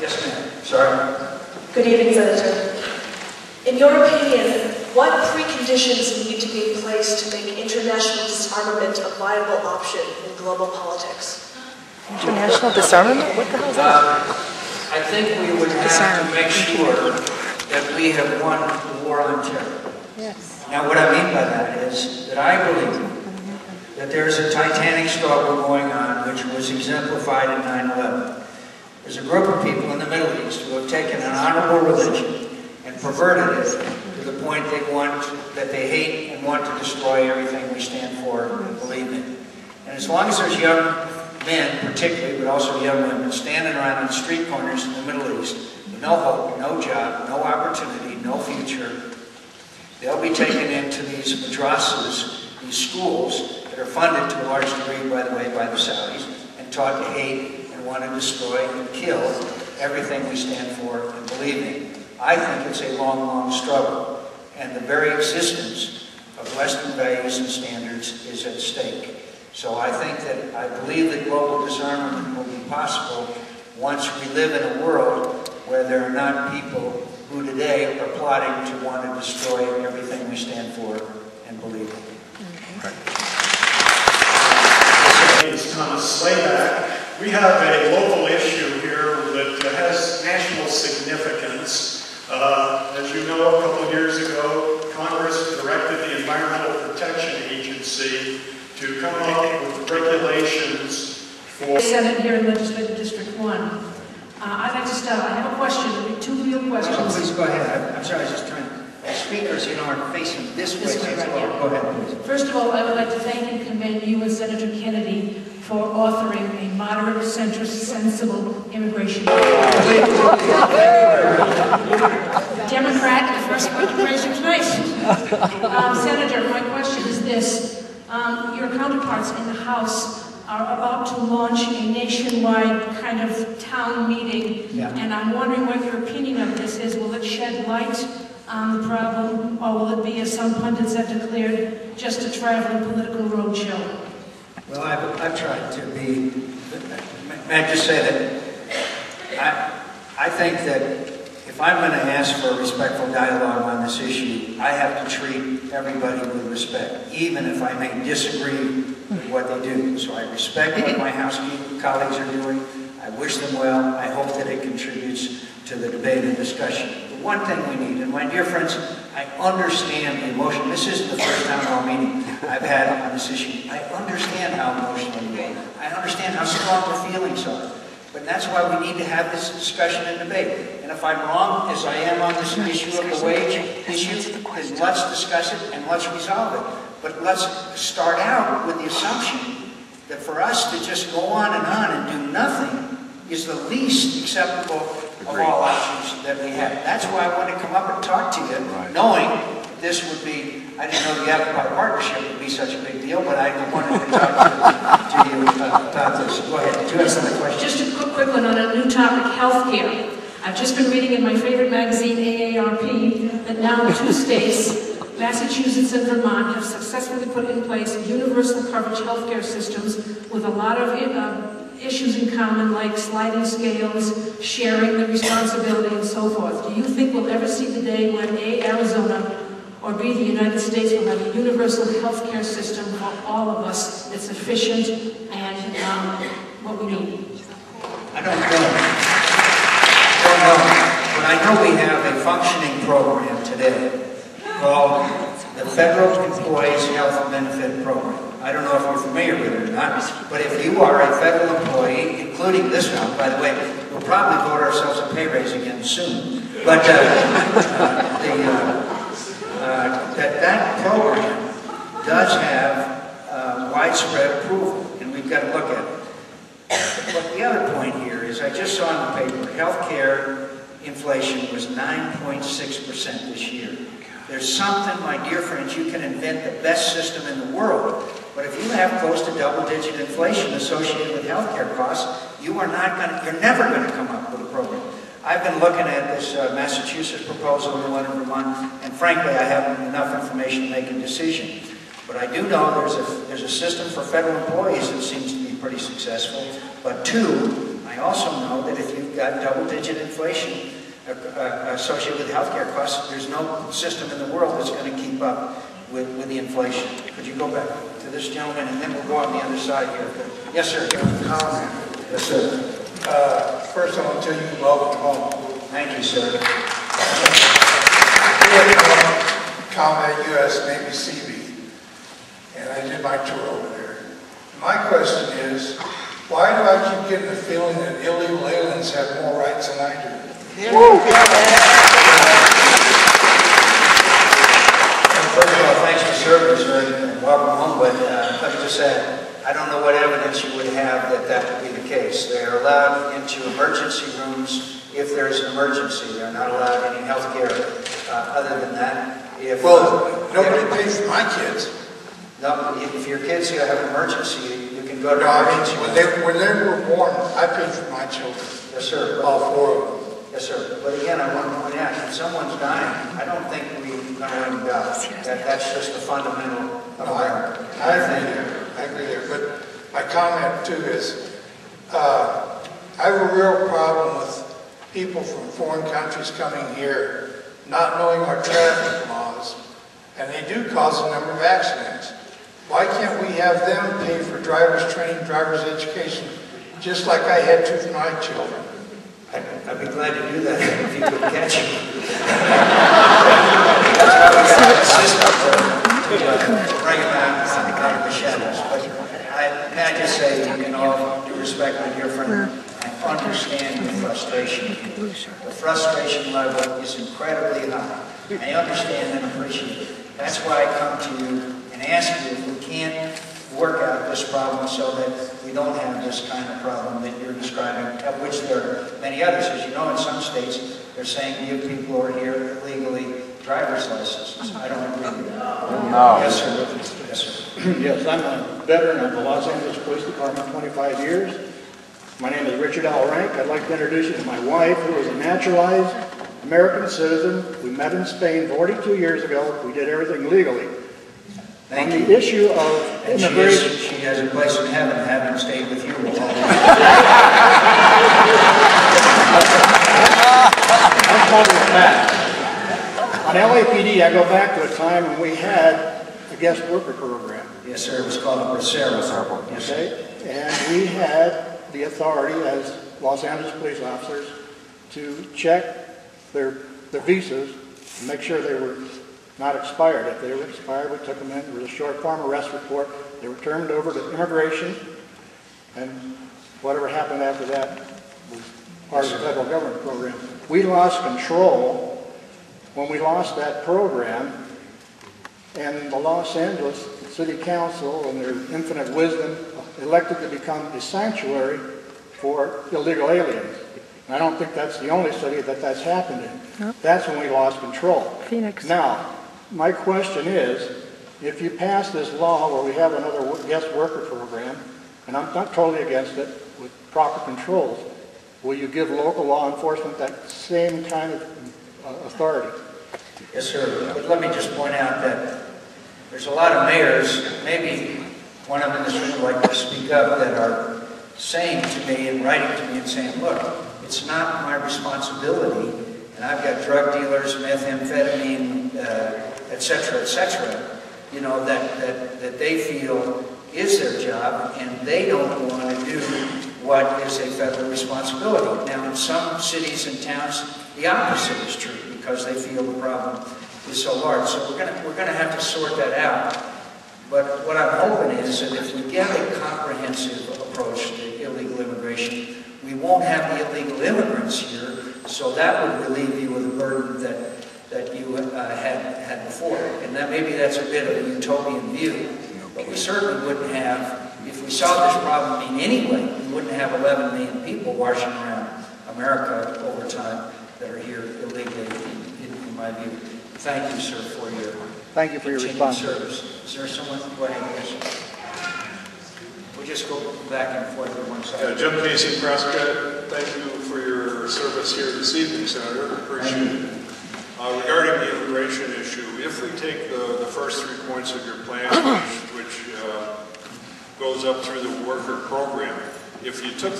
Yes, ma'am. Sorry. Good evening, Senator. In your opinion, what preconditions need to be in place to make international disarmament a viable option in global politics? International disarmament? What the hell is that? I think we would have to make sure that we have won the war on terror. Yes. Now, what I mean by that is that I believe that there's a titanic struggle going on which was exemplified in 9/11. There's a group of people in the Middle East who have taken an honorable religion and perverted it to the point that they hate and want to destroy everything we stand for and believe in. And as long as there's young men, particularly, but also young women, standing around on street corners in the Middle East with no hope, no job, no opportunity, no future, they'll be taken into these madrasas, these schools that are funded to a large degree, by the way, by the Saudis, and taught to hate and want to destroy and kill everything we stand for and believe in. I think it's a long, long struggle, and the very existence of Western values and standards is at stake. So I think that, I believe that global disarmament will be possible once we live in a world where there are not people who today are plotting to want to destroy everything we stand for and believe in. My name is Thomas Slayback. We have a local issue here that has national significance. As you know, a couple of years ago, Congress directed the Environmental Protection Agency to come up with regulations for... Senate here in Legislative District 1. I'd like to start. I have a question. There will be two real questions. Oh, please go ahead. I'm sorry, I was just trying to... The speakers, are facing this way. Right, yeah. Go ahead, please. First of all, I would like to thank and commend you and Senator Kennedy for authoring a moderate, centrist, sensible immigration bill. Democrat, the first immigration was nice. Senator, my question is this. Your counterparts in the House are about to launch a nationwide kind of town meeting, and I'm wondering what your opinion of this is. Will it shed light on the problem, or will it be, as some pundits have declared, just a traveling political roadshow? Well, I've tried to be... May I just say that I think that if I'm going to ask for a respectful dialogue on this issue, I have to treat everybody with respect, even if I may disagree with what they do. So I respect what my House colleagues are doing. I wish them well. I hope that it contributes to the debate and discussion. The one thing we need, and my dear friends, I understand the emotion. This isn't the first town hall meeting I've had on this issue. I understand how emotional you are. I understand how strong the feelings are. But that's why we need to have this discussion and debate. And if I'm wrong, as I am on this issue of the wage issue, then let's discuss it and let's resolve it. But let's start out with the assumption that for us to just go on and do nothing is the least acceptable of all options that we have. That's why I wanted to come up and talk to you, knowing this would be, I didn't know the Apple partnership would be such a big deal, but I wanted to talk to you about this. Go ahead. Do you have some questions? Just a quick one on a new topic, healthcare. I've just been reading in my favorite magazine, AARP, that now 2 states, Massachusetts and Vermont, have successfully put in place universal coverage healthcare systems with a lot of issues in common, like sliding scales, sharing the responsibility, and so forth. Do you think we'll ever see the day when A, Arizona, or B, the United States will have a universal healthcare system for all of us that's efficient and what we need? I don't know. But I know we have a functioning program today called the Federal Employees Health Benefit Program. I don't know if you're familiar with it or not, but if you are a federal employee, including this one, by the way, we'll probably vote ourselves a pay raise again soon, but that program does have widespread approval, and we've got to look at it. But the other point here is, I just saw in the paper, healthcare inflation was 9.6% this year. There's something, my dear friends, you can invent the best system in the world, but if you have close to double-digit inflation associated with healthcare costs, you're never going to come up with a program. I've been looking at this Massachusetts proposal, the one in Vermont, and frankly, I haven't enough information to make a decision. But I do know there's a system for federal employees that seems to be pretty successful. But 2, I I also know that if you've got double-digit inflation associated with healthcare costs, there's no system in the world that's going to keep up with the inflation. Could you go back to this gentleman, and then we'll go on the other side here. Yes, sir. Comment. Yes, sir. First, I want to tell you welcome home. Thank you, sir. Combat U.S. Navy Seabee, and I did my tour over there. My question is, why do I keep getting the feeling that illegal aliens have more rights than I do? First of all, thanks for serving, sir, and welcome home, but let me just say, I don't know what evidence you would have that that would be the case. They are allowed into emergency rooms if there's an emergency. They're not allowed any health care other than that. If, nobody pays for my kids. No, if your kids have an emergency, you can go to emergency. When they were born, I paid for my children. Yes, sir. All 4 of them. Yes, sir. But again, I want to point out, if someone's dying, I don't think we know anything about it. That's just the fundamental of America. I agree there. But my comment, too, is I have a real problem with people from foreign countries coming here not knowing our traffic laws, and they do cause a number of accidents. Why can't we have them pay for driver's training, driver's education, just like I had to for my children? I'd be glad to do that if you could catch it. Bring it out of the shadows. But may I just say, in all due respect, my dear friend, I understand your frustration. The frustration level is incredibly high. I understand and appreciate it. That's why I come to you and ask you if we can't work out this problem so that we don't have this kind of problem that you're describing, of which there are many others. As you know, in some states, they're saying give people who are here illegally driver's licenses. I don't agree with that. No. Yes, sir. Yes, sir. Yes, I'm a veteran of the Los Angeles Police Department, 25 years. My name is Richard L. Rank. I'd like to introduce you to my wife, who is a naturalized American citizen. We met in Spain 42 years ago. We did everything legally. Thank On you. the issue of immigration... She has a place in heaven, having stayed with you. I'm talking back. On LAPD, I go back to a time when we had a guest worker program. Yes, sir. It was called a Bracero. Yes, sir. Okay? And we had the authority as Los Angeles police officers to check their visas and make sure they were not expired. If they were expired, we took them in. There was a short form arrest report. They were turned over to immigration, and whatever happened after that was part of the federal government program. We lost control when we lost that program, and the Los Angeles City Council, in their infinite wisdom, elected to become a sanctuary for illegal aliens. And I don't think that's the only city that that's happened in. Nope. That's when we lost control. Phoenix. Now, my question is, if you pass this law where we have another guest worker program, and I'm not totally against it, with proper controls, will you give local law enforcement that same kind of authority? Yes, sir. But let me just point out that there's a lot of mayors, maybe one of them in this room would like to speak up, that are saying to me and writing to me and saying, look, it's not my responsibility, and I've got drug dealers, methamphetamine, et cetera, you know, that they feel is their job, and they don't want to do what is a federal responsibility. Now, in some cities and towns, the opposite is true, because they feel the problem is so large. So we're going to have to sort that out. But what I'm hoping is that if we get a comprehensive approach to illegal immigration, we won't have the illegal immigrants here, so that would relieve you of the burden that you had before. And that maybe that's a bit of a utopian view. But we certainly wouldn't have, if we solved this problem in any way, we wouldn't have 11 million people washing around America over time that are here illegally, in my view. Thank you, sir, for your response. Service. Is there someone? Go ahead, yes. We'll just go back and forth to one side. Jim Casey, Prescott, thank you for your service here this evening, Senator. Appreciate it. Regarding the immigration issue, if we take the first 3 points of your plan, which goes up through the worker program, if you took